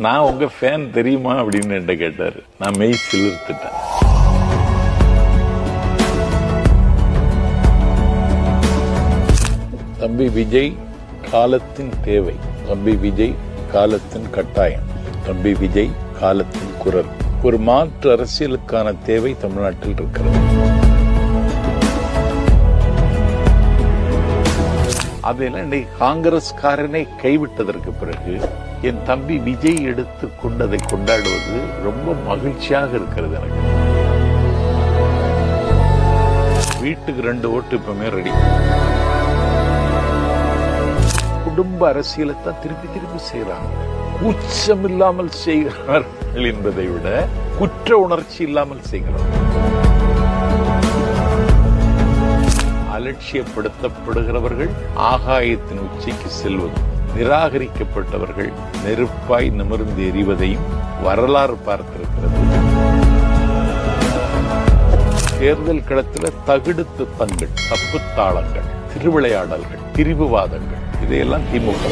நான் உங்க ஃபேன் தெரியுமா அப்படின்னு என்கிட்ட கேட்டாரு. நான் மெய் சிலிர்த்துட்டேன். தம்பி விஜய் காலத்தின் தேவை, தம்பி விஜய் காலத்தின் கட்டாயம், தம்பி விஜய் காலத்தின் குரல். ஒரு மாற்று அரசியலுக்கான தேவை தமிழ்நாட்டில் இருக்கிறது. அதெல்லாம் இன்னைக்கு காங்கிரஸ்காரனை கைவிட்டதற்கு பிறகு என் தம்பி விஜய் எடுத்து கொண்டதை கொண்டாடுவது ரொம்ப மகிழ்ச்சியாக இருக்கிறது எனக்கு. வீட்டுக்கு 2 ஓட்டு இப்பவுமே ரெடி. குடும்ப அரசியலை தான் திருப்பி திருப்பி செய்யறாங்க. கூச்சம் இல்லாமல் செய்கிறார்கள் என்பதை விட குற்ற உணர்ச்சி இல்லாமல் செய்கிறார்கள். அலட்சியப்படுத்தப்படுகிறவர்கள் ஆகாயத்தின் உச்சிக்கு செல்வது, நிராகரிக்கப்பட்டவர்கள் நெருப்பாய் நிமிர்ந்து எறிவதையும் வரலாறு பார்த்திருக்கிறது. தேர்தல் களத்தில் தகுடுத்து தங்கள் தப்பு தாளங்கள், திருவிளையாடல்கள், திரிவுவாதங்கள் இதையெல்லாம் திமுக